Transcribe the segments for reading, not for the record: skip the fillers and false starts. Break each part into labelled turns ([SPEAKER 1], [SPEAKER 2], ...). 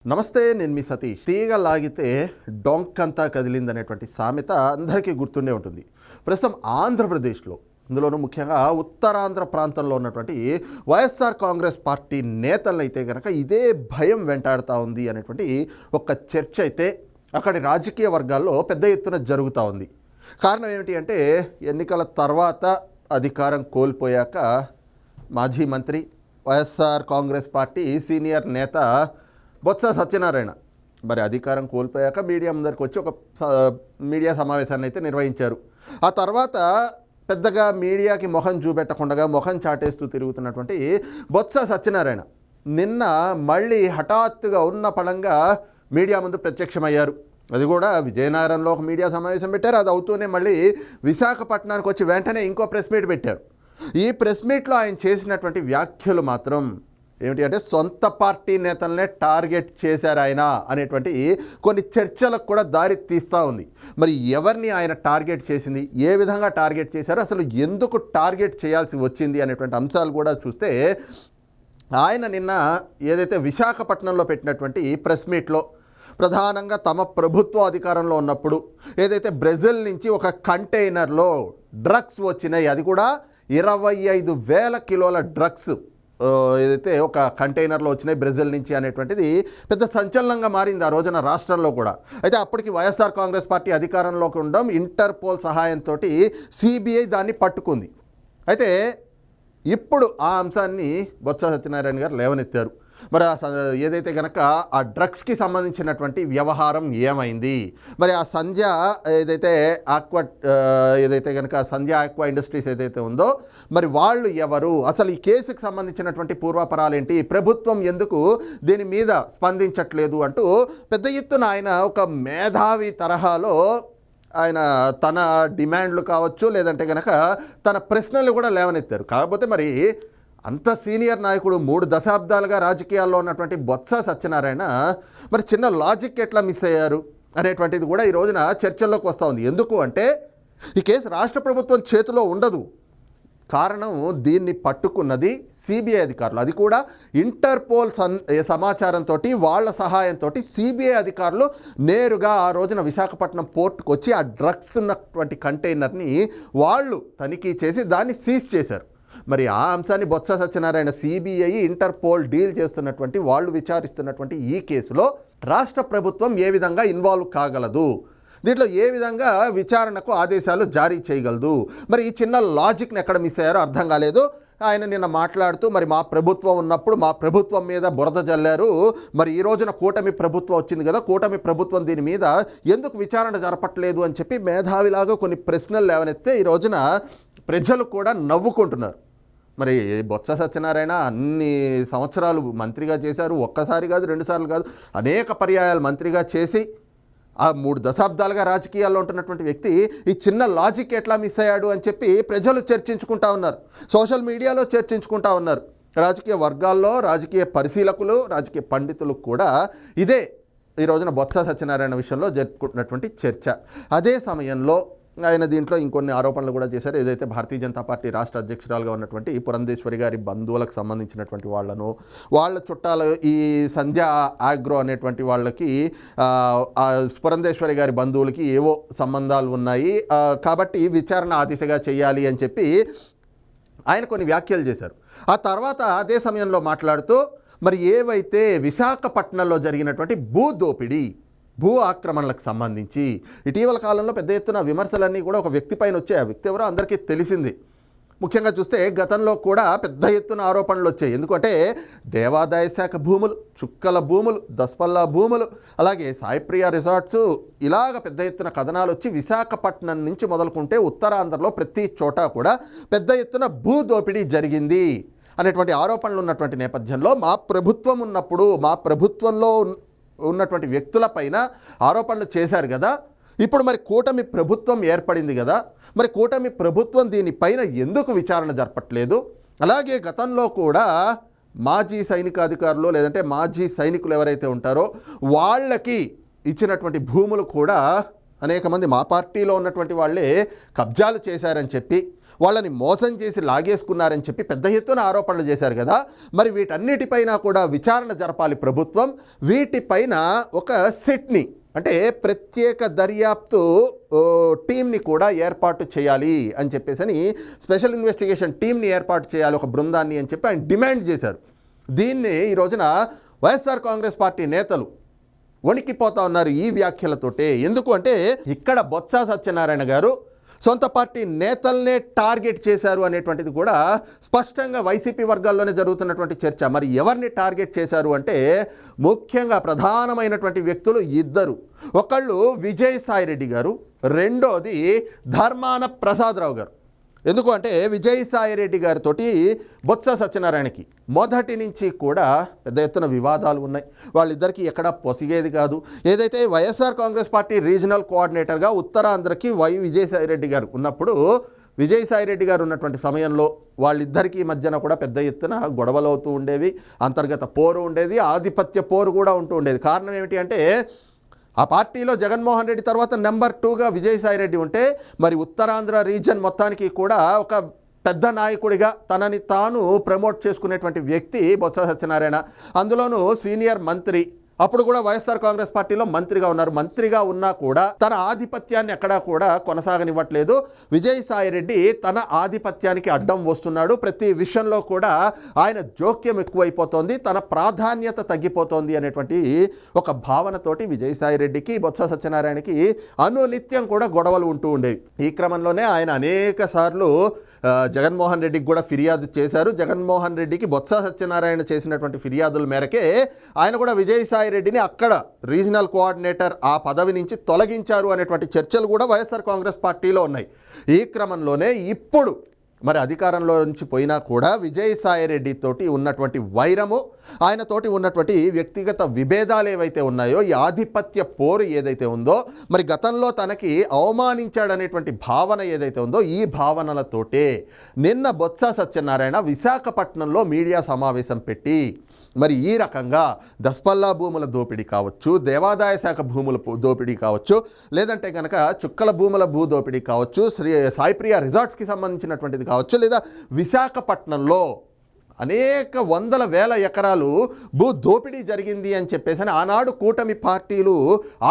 [SPEAKER 1] నమస్తే, నేను మీ సతీష్. తీగ లాగితే డొంకంతా కదిలిందనేటువంటి సామెత అందరికీ గుర్తుండే ఉంటుంది. ప్రస్తుతం ఆంధ్రప్రదేశ్లో, ఇందులోనూ ముఖ్యంగా ఉత్తరాంధ్ర ప్రాంతంలో ఉన్నటువంటి వైఎస్ఆర్ కాంగ్రెస్ పార్టీ నేతలను అయితే కనుక ఇదే భయం వెంటాడుతూ ఉంది అనేటువంటి ఒక చర్చ అయితే అక్కడి రాజకీయ వర్గాల్లో పెద్ద ఎత్తున జరుగుతూ ఉంది. కారణం ఏమిటి అంటే, ఎన్నికల తర్వాత అధికారం కోల్పోయాక మాజీ మంత్రి, వైఎస్ఆర్ కాంగ్రెస్ పార్టీ సీనియర్ నేత బొత్స సత్యనారాయణ మరి అధికారం కోల్పోయాక మీడియా ముందరికి వచ్చి ఒక మీడియా సమావేశాన్ని అయితే నిర్వహించారు. ఆ తర్వాత పెద్దగా మీడియాకి మొహం చూపెట్టకుండా మొహం చాటేస్తూ తిరుగుతున్నటువంటి బొత్స సత్యనారాయణ నిన్న మళ్ళీ హఠాత్తుగా ఉన్న పడంగా మీడియా ముందు ప్రత్యక్షమయ్యారు. అది కూడా విజయనగరంలో ఒక మీడియా సమావేశం పెట్టారు. అది అవుతూనే మళ్ళీ విశాఖపట్నానికి వచ్చి వెంటనే ఇంకో ప్రెస్ మీట్ పెట్టారు. ఈ ప్రెస్ మీట్లో ఆయన చేసినటువంటి వ్యాఖ్యలు మాత్రం ఏమిటి అంటే, సొంత పార్టీ నేతలనే టార్గెట్ చేశారు ఆయన అనేటువంటి కొన్ని చర్చలకు కూడా దారి తీస్తూ ఉంది. మరి ఎవరిని ఆయన టార్గెట్ చేసింది, ఏ విధంగా టార్గెట్ చేశారు, అసలు ఎందుకు టార్గెట్ చేయాల్సి వచ్చింది అనేటువంటి అంశాలు కూడా చూస్తే, ఆయన నిన్న ఏదైతే విశాఖపట్నంలో పెట్టినటువంటి ప్రెస్ మీట్లో ప్రధానంగా తమ ప్రభుత్వ అధికారంలో ఉన్నప్పుడు ఏదైతే బ్రెజిల్ నుంచి ఒక కంటైనర్లో డ్రగ్స్ వచ్చినాయి, అది కూడా 25,000 కిలోల డ్రగ్స్ ఏదైతే ఒక కంటైనర్లో వచ్చినాయి బ్రెజిల్ నుంచి అనేటువంటిది పెద్ద సంచలనంగా మారింది ఆ రోజున రాష్ట్రంలో కూడా. అయితే అప్పటికి వైఎస్ఆర్ కాంగ్రెస్ పార్టీ అధికారంలోకి ఉండడం, ఇంటర్పోల్ సహాయంతో సిబిఐ దాన్ని పట్టుకుంది. అయితే ఇప్పుడు ఆ అంశాన్ని బొత్స సత్యనారాయణ గారు లేవనెత్తారు. మరి ఏదైతే కనుక ఆ డ్రగ్స్కి సంబంధించినటువంటి వ్యవహారం ఏమైంది, మరి ఆ సంధ్య ఏదైతే కనుక సంధ్య ఆక్వా ఇండస్ట్రీస్ ఏదైతే ఉందో, మరి వాళ్ళు ఎవరు, అసలు ఈ కేసుకి సంబంధించినటువంటి పూర్వాపరాలేంటి, ప్రభుత్వం ఎందుకు దీని మీద స్పందించట్లేదు అంటూ పెద్ద ఎత్తున ఆయన ఒక మేధావి తరహాలో ఆయన తన డిమాండ్లు కావచ్చు, లేదంటే కనుక తన ప్రశ్నలు కూడా లేవనెత్తారు. కాకపోతే మరి అంత సీనియర్ నాయకుడు, 3 దశాబ్దాలుగా రాజకీయాల్లో ఉన్నటువంటి బొత్స సత్యనారాయణ మరి చిన్న లాజిక్ ఎట్లా మిస్ అయ్యారు అనేటువంటిది కూడా ఈ రోజున చర్చల్లోకి వస్తూ ఉంది. ఎందుకు అంటే, ఈ కేసు రాష్ట్ర ప్రభుత్వం చేతిలో ఉండదు. కారణం, దీన్ని పట్టుకున్నది సిబిఐ అధికారులు, అది కూడా ఇంటర్పోల్ సమాచారంతో, వాళ్ళ సహాయంతో సిబిఐ అధికారులు నేరుగా ఆ రోజున విశాఖపట్నం పోర్టుకు వచ్చి ఆ డ్రగ్స్ ఉన్నటువంటి కంటైనర్ని వాళ్ళు తనిఖీ చేసి దాన్ని సీజ్ చేశారు. మరి ఆ అంశాన్ని Botsa Satyanarayana, CBI interpole deal చేస్తున్నటువంటి వాళ్ళు విచారిస్తున్నటువంటి ఈ కేసులో రాష్ట్ర ప్రభుత్వం ఏ విధంగా ఇన్వాల్వ్ కాగలదు, దీంట్లో ఏ విధంగా విచారణకు ఆదేశాలు జారీ చేయగలదు, మరి ఈ చిన్న లాజిక్ని ఎక్కడ మిస్ అయ్యారో అర్థం కాలేదు. ఆయన నిన్న మాట్లాడుతూ, మరి మా ప్రభుత్వం ఉన్నప్పుడు మా ప్రభుత్వం మీద బురద జల్లారు, మరి ఈ రోజున కూటమి ప్రభుత్వం వచ్చింది కదా, కూటమి ప్రభుత్వం దీని మీద ఎందుకు విచారణ జరపట్లేదు అని చెప్పి మేధావిలాగా కొన్ని ప్రశ్నలు లేవనెత్తే ఈ రోజున ప్రజలు కూడా నవ్వుకుంటున్నారు. మరి బొత్స సత్యనారాయణ అన్ని సంవత్సరాలు మంత్రిగా చేశారు, ఒక్కసారి కాదు, 2 సార్లు కాదు, అనేక పర్యాయాలు మంత్రిగా చేసి ఆ 3 దశాబ్దాలుగా రాజకీయాల్లో ఉంటున్నటువంటి వ్యక్తి ఈ చిన్న లాజిక్ ఎట్లా మిస్ అయ్యాడు అని చెప్పి ప్రజలు చర్చించుకుంటా ఉన్నారు, సోషల్ మీడియాలో చర్చించుకుంటా ఉన్నారు. రాజకీయ వర్గాల్లో రాజకీయ పరిశీలకులు, రాజకీయ పండితులు కూడా ఇదే ఈ రోజున బొత్స సత్యనారాయణ విషయంలో జరుపుకుంటున్నటువంటి చర్చ. అదే సమయంలో ఆయన దీంట్లో ఇంకొన్ని ఆరోపణలు కూడా చేశారు. ఏదైతే భారతీయ జనతా పార్టీ రాష్ట్ర అధ్యక్షురాలుగా ఉన్నటువంటి పురంధేశ్వరి గారి బంధువులకు సంబంధించినటువంటి వాళ్ళ చుట్టాలు, ఈ సంధ్య ఆగ్రో అనేటువంటి వాళ్ళకి పురంధేశ్వరి గారి బంధువులకి ఏవో సంబంధాలు ఉన్నాయి, కాబట్టి విచారణ ఆ దిశగా చేయాలి అని చెప్పి ఆయన కొన్ని వ్యాఖ్యలు చేశారు. ఆ తర్వాత అదే సమయంలో మాట్లాడుతూ, మరి ఏవైతే విశాఖపట్నంలో జరిగినటువంటి భూ ఆక్రమణలకు సంబంధించి ఇటీవల కాలంలో పెద్ద ఎత్తున విమర్శలన్నీ కూడా ఒక వ్యక్తి పైన వచ్చాయి. ఆ వ్యక్తి ఎవరో అందరికీ తెలిసింది. ముఖ్యంగా చూస్తే గతంలో కూడా పెద్ద ఎత్తున ఆరోపణలు వచ్చాయి. ఎందుకంటే దేవాదాయ శాఖ భూములు, చుక్కల భూములు, దస్పల్లా భూములు, అలాగే సాయిప్రియ రిసార్ట్స్, ఇలాగ పెద్ద ఎత్తున కథనాలు వచ్చి విశాఖపట్నం నుంచి మొదలుకుంటే ఉత్తరాంధ్రలో ప్రతి చోట కూడా పెద్ద ఎత్తున భూ దోపిడీ జరిగింది అనేటువంటి ఆరోపణలు ఉన్నటువంటి నేపథ్యంలో, మా ప్రభుత్వం ఉన్నప్పుడు మా ప్రభుత్వంలో ఉన్నటువంటి వ్యక్తులపైన ఆరోపణలు చేశారు కదా, ఇప్పుడు మరి కూటమి ప్రభుత్వం ఏర్పడింది కదా, మరి కూటమి ప్రభుత్వం దీనిపైన ఎందుకు విచారణ జరపట్లేదు, అలాగే గతంలో కూడా మాజీ సైనికాధికారులు లేదంటే మాజీ సైనికులు ఎవరైతే ఉంటారో వాళ్ళకి ఇచ్చినటువంటి భూములు కూడా అనేక మంది మా పార్టీలో ఉన్నటువంటి వాళ్ళే కబ్జాలు చేశారని చెప్పి, వాళ్ళని మోసం చేసి లాగేసుకున్నారని చెప్పి పెద్ద ఎత్తున ఆరోపణలు చేశారు కదా. మరి వీటన్నిటిపైన కూడా విచారణ జరపాలి ప్రభుత్వం. వీటిపైన ఒక సిట్ని, అంటే ప్రత్యేక దర్యాప్తు టీంని కూడా ఏర్పాటు చేయాలి అని చెప్పేసి, స్పెషల్ ఇన్వెస్టిగేషన్ టీంని ఏర్పాటు చేయాలి, ఒక బృందాన్ని అని చెప్పి ఆయన డిమాండ్ చేశారు. దీన్ని ఈ రోజున వైఎస్ఆర్ కాంగ్రెస్ పార్టీ నేతలు వణికిపోతా ఉన్నారు ఈ వ్యాఖ్యలతోటే. ఎందుకు అంటే ఇక్కడ బొత్స సత్యనారాయణ గారు సొంత పార్టీ నేతల్నే టార్గెట్ చేశారు అనేటువంటిది కూడా స్పష్టంగా వైసీపీ వర్గాల్లోనే జరుగుతున్నటువంటి చర్చ. మరి ఎవరిని టార్గెట్ చేశారు అంటే ముఖ్యంగా ప్రధానమైనటువంటి వ్యక్తులు ఇద్దరు. ఒకళ్ళు విజయసాయిరెడ్డి గారు, రెండోది ధర్మాన ప్రసాదరావు గారు. ఎందుకు అంటే విజయసాయిరెడ్డి గారితో బొత్స సత్యనారాయణకి మొదటి నుంచి కూడా పెద్ద ఎత్తున వివాదాలు ఉన్నాయి. వాళ్ళిద్దరికీ ఎక్కడా పొసిగేది కాదు. ఏదైతే వైఎస్ఆర్ కాంగ్రెస్ పార్టీ రీజనల్ కోఆర్డినేటర్గా ఉత్తరాంధ్రకి విజయసాయిరెడ్డి గారు ఉన్నప్పుడు, విజయసాయిరెడ్డి గారు ఉన్నటువంటి సమయంలో వాళ్ళిద్దరికీ మధ్యన కూడా పెద్ద ఎత్తున గొడవలు అవుతూ ఉండేవి, అంతర్గత పోరు ఉండేది, ఆధిపత్య పోరు కూడా ఉంటూ ఉండేది. కారణం ఏమిటి అంటే ఆ పార్టీలో జగన్మోహన్ రెడ్డి తర్వాత నెంబర్ 2గా విజయసాయిరెడ్డి ఉంటే, మరి ఉత్తరాంధ్ర రీజన్ మొత్తానికి కూడా ఒక పెద్ద నాయకుడిగా తనని తాను ప్రమోట్ చేసుకునేటువంటి వ్యక్తి బొత్స సత్యనారాయణ. అందులోనూ సీనియర్ మంత్రి, అప్పుడు కూడా వైఎస్ఆర్ కాంగ్రెస్ పార్టీలో మంత్రిగా ఉన్నారు. మంత్రిగా ఉన్నా కూడా తన ఆధిపత్యాన్ని ఎక్కడా కూడా కొనసాగనివ్వట్లేదు. విజయసాయిరెడ్డి తన ఆధిపత్యానికి అడ్డం వస్తున్నాడు. ప్రతి విషయంలో కూడా ఆయన జోక్యం ఎక్కువైపోతోంది, తన ప్రాధాన్యత తగ్గిపోతోంది అనేటువంటి ఒక భావనతోటి విజయసాయిరెడ్డికి బొత్స సత్యనారాయణకి అనునిత్యం కూడా గొడవలు ఉంటూ ఉండేవి. ఈ క్రమంలోనే ఆయన అనేక సార్లు జగన్మోహన్ రెడ్డికి కూడా ఫిర్యాదు చేశారు. జగన్మోహన్ రెడ్డికి బొత్స సత్యనారాయణ చేసినటువంటి ఫిర్యాదుల మేరకే ఆయన కూడా విజయసాయిరెడ్డిని అక్కడ రీజనల్ కోఆర్డినేటర్ ఆ పదవి నుంచి తొలగించారు అనేటువంటి చర్చలు కూడా వైఎస్ఆర్ కాంగ్రెస్ పార్టీలో ఉన్నాయి. ఈ క్రమంలోనే ఇప్పుడు మరి అధికారంలో నుంచి పోయినా కూడా విజయసాయిరెడ్డి తోటి ఉన్నటువంటి వైరము, ఆయనతోటి ఉన్నటువంటి వ్యక్తిగత విభేదాలు ఏవైతే ఉన్నాయో, ఈ ఆధిపత్య పోరు ఏదైతే ఉందో, మరి గతంలో తనకి అవమానించాడనేటువంటి భావన ఏదైతే ఉందో, ఈ భావనలతోటే నిన్న బొత్స సత్యనారాయణ విశాఖపట్నంలో మీడియా సమావేశం పెట్టి మరి ఈ రకంగా దస్పల్లా భూముల దోపిడీ కావచ్చు, దేవాదాయ శాఖ భూముల దోపిడీ కావచ్చు, లేదంటే కనుక చుక్కల భూముల భూ దోపిడీ కావచ్చు, సాయిప్రియ రిసార్ట్స్కి సంబంధించినటువంటిది కావచ్చు, లేదా విశాఖపట్నంలో అనేక వందల వేల ఎకరాలు భూ దోపిడీ జరిగింది అని చెప్పేసి ఆనాడు కూటమి పార్టీలు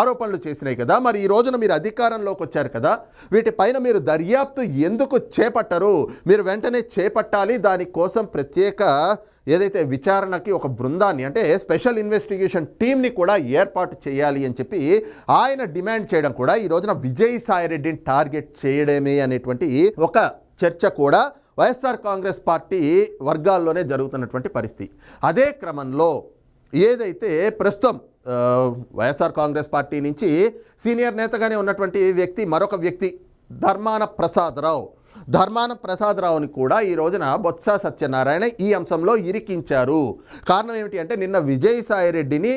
[SPEAKER 1] ఆరోపణలు చేసినాయి కదా. మరి ఈ రోజున మీరు అధికారంలోకి వచ్చారు కదా, వీటిపైన మీరు దర్యాప్తు ఎందుకు చేపట్టరు? మీరు వెంటనే చేపట్టాలి. దానికోసం ప్రత్యేక ఏదైతే విచారణకి ఒక బృందాన్ని, అంటే స్పెషల్ ఇన్వెస్టిగేషన్ టీంని కూడా ఏర్పాటు చేయాలి అని చెప్పి ఆయన డిమాండ్ చేయడం కూడా ఈ రోజున విజయసాయిరెడ్డిని టార్గెట్ చేయడమే అనేటువంటి ఒక చర్చ కూడా వైఎస్ఆర్ కాంగ్రెస్ పార్టీ వర్గాల్లోనే జరుగుతున్నటువంటి పరిస్థితి. అదే క్రమంలో ఏదైతే ప్రస్తుతం వైఎస్ఆర్ కాంగ్రెస్ పార్టీ నుంచి సీనియర్ నేతగానే ఉన్నటువంటి వ్యక్తి, మరొక వ్యక్తి ధర్మాన ప్రసాదరావుని కూడా ఈ రోజున బొత్స సత్యనారాయణ ఈ అంశంలో ఇరికించారు. కారణం ఏమిటి అంటే నిన్న విజయసాయిరెడ్డిని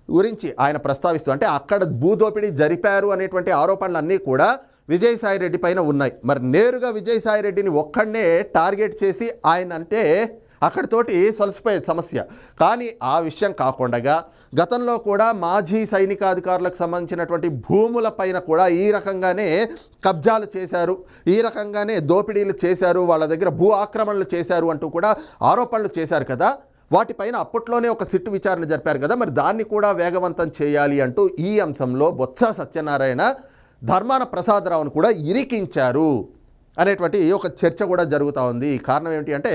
[SPEAKER 1] గురించి ఆయన ప్రస్తావిస్తూ, అంటే అక్కడ భూదోపిడీ జరిపారు అనేటువంటి ఆరోపణలన్నీ కూడా విజయసాయిరెడ్డి పైన ఉన్నాయి. మరి నేరుగా విజయసాయిరెడ్డిని ఒక్కడనే టార్గెట్ చేసి ఆయన అంటే అక్కడితోటి సొలసిపోయే సమస్య. కానీ ఆ విషయం కాకుండా గతంలో కూడా మాజీ సైనికాధికారులకు సంబంధించినటువంటి భూముల పైన కూడా ఈ రకంగానే కబ్జాలు చేశారు, ఈ రకంగానే దోపిడీలు చేశారు, వాళ్ళ దగ్గర భూ ఆక్రమణలు చేశారు అంటూ కూడా ఆరోపణలు చేశారు కదా. వాటిపైన అప్పట్లోనే ఒక సిట్టు విచారణ జరిపారు కదా. మరి దాన్ని కూడా వేగవంతం చేయాలి అంటూ ఈ అంశంలో బొత్స సత్యనారాయణ ధర్మాన ప్రసాదరావును కూడా ఇరికించారు అనేటువంటి ఒక చర్చ కూడా జరుగుతూ ఉంది. కారణం ఏమిటి అంటే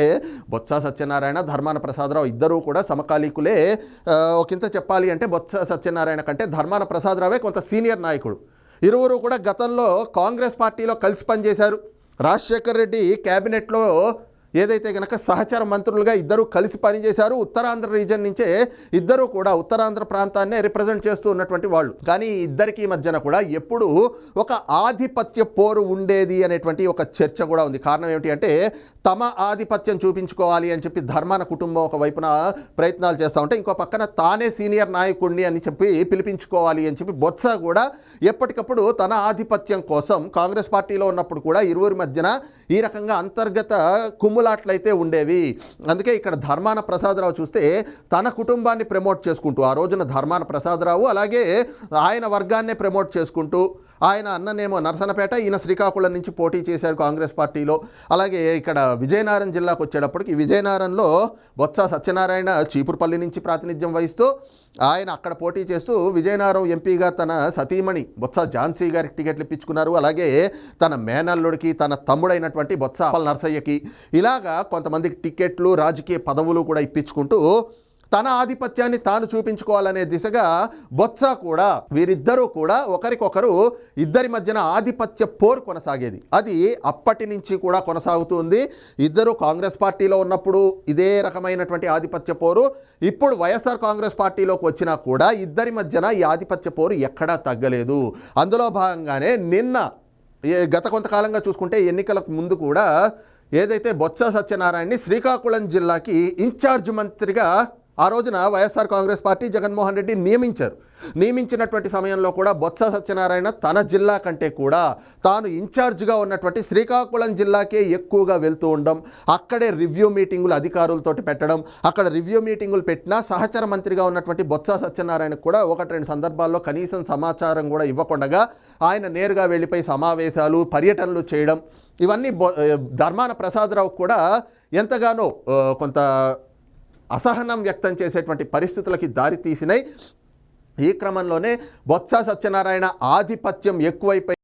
[SPEAKER 1] బొత్స సత్యనారాయణ, ధర్మాన ప్రసాదరావు ఇద్దరూ కూడా సమకాలీకులే. ఒకంత చెప్పాలి అంటే బొత్స సత్యనారాయణ కంటే ధర్మాన ప్రసాదరావే కొంత సీనియర్ నాయకుడు. ఇరువురు కూడా గతంలో కాంగ్రెస్ పార్టీలో కలిసి పనిచేశారు. రాజశేఖర్ రెడ్డి క్యాబినెట్లో ఏదైతే కనుక సహచర మంత్రులుగా ఇద్దరు కలిసి పనిచేశారు. ఉత్తరాంధ్ర రీజన్ నుంచే ఇద్దరు కూడా ఉత్తరాంధ్ర ప్రాంతాన్నే రిప్రజెంట్ చేస్తూ ఉన్నటువంటి వాళ్ళు. కానీ ఇద్దరికి మధ్యన కూడా ఎప్పుడు ఒక ఆధిపత్య పోరు ఉండేది అనేటువంటి ఒక చర్చ కూడా ఉంది. కారణం ఏమిటి అంటే తమ ఆధిపత్యం చూపించుకోవాలి అని చెప్పి ధర్మాన కుటుంబం ఒక వైపున ప్రయత్నాలు చేస్తూ ఉంటే, ఇంకో పక్కన తానే సీనియర్ నాయకుడిని అని చెప్పి పిలిపించుకోవాలి అని చెప్పి బొత్స కూడా ఎప్పటికప్పుడు తన ఆధిపత్యం కోసం కాంగ్రెస్ పార్టీలో ఉన్నప్పుడు కూడా ఇరువురి మధ్యన ఈ రకంగా అంతర్గత కుమ్ముల తొక్కులాట్లయితే ఉండేవి. అందుకే ఇక్కడ ధర్మాన ప్రసాదరావు చూస్తే తన కుటుంబాన్ని ప్రమోట్ చేసుకుంటూ, ఆ రోజున ధర్మాన ప్రసాదరావు అలాగే ఆయన వర్గాన్నే ప్రమోట్ చేసుకుంటూ, ఆయన అన్ననేమో నరసనపేట, ఈయన శ్రీకాకుళం నుంచి పోటీ చేశారు కాంగ్రెస్ పార్టీలో. అలాగే ఇక్కడ విజయనగరం జిల్లాకు వచ్చేటప్పటికి విజయనగరంలో బొత్స సత్యనారాయణ చీపురుపల్లి నుంచి ప్రాతినిధ్యం వహిస్తూ ఆయన అక్కడ పోటీ చేస్తూ విజయనగరం ఎంపీగా తన సతీమణి బొత్స ఝాన్సీ గారికి టికెట్లు ఇప్పించుకున్నారు. అలాగే తన మేనల్లుడికి, తన తమ్ముడైనటువంటి బొత్స నరసయ్యకి ఇలాగా కొంతమందికి టికెట్లు, రాజకీయ పదవులు కూడా ఇప్పించుకుంటూ తన ఆధిపత్యాన్ని తాను చూపించుకోవాలనే దిశగా బొత్స కూడా, వీరిద్దరూ కూడా ఒకరికొకరు ఇద్దరి మధ్యన ఆధిపత్య పోరు కొనసాగేది. అది అప్పటి నుంచి కూడా కొనసాగుతుంది. ఇద్దరు కాంగ్రెస్ పార్టీలో ఉన్నప్పుడు ఇదే రకమైనటువంటి ఆధిపత్య పోరు, ఇప్పుడు వైఎస్ఆర్ కాంగ్రెస్ పార్టీలోకి వచ్చినా కూడా ఇద్దరి మధ్యన ఈ ఆధిపత్య పోరు ఎక్కడా తగ్గలేదు. అందులో భాగంగానే నిన్న గత కొంతకాలంగా చూసుకుంటే ఎన్నికలకు ముందు కూడా ఏదైతే బొత్స సత్యనారాయణని శ్రీకాకుళం జిల్లాకి ఇన్ఛార్జ్ మంత్రిగా ఆ రోజున వైఎస్ఆర్ కాంగ్రెస్ పార్టీ జగన్మోహన్ రెడ్డి నియమించినటువంటి సమయంలో కూడా బొత్స సత్యనారాయణ తన జిల్లా కంటే కూడా తాను ఇన్ఛార్జ్గా ఉన్నటువంటి శ్రీకాకుళం జిల్లాకే ఎక్కువగా వెళ్తూ ఉండడం, అక్కడే రివ్యూ మీటింగులు అధికారులతోటి పెట్టడం, అక్కడ రివ్యూ మీటింగులు పెట్టినా సహచర మంత్రిగా ఉన్నటువంటి బొత్స సత్యనారాయణకు కూడా 1-2 సందర్భాల్లో కనీసం సమాచారం కూడా ఇవ్వకుండా ఆయన నేరుగా వెళ్ళిపోయి సమావేశాలు, పర్యటనలు చేయడం, ఇవన్నీ ధర్మాన ప్రసాదరావు కూడా ఎంతగానో కొంత అసహనం వ్యక్తం చేసేటువంటి పరిస్థితులకి దారి తీసినాయి. ఈ క్రమంలోనే బొత్స సత్యనారాయణ ఆధిపత్యం ఎక్కువైపోయి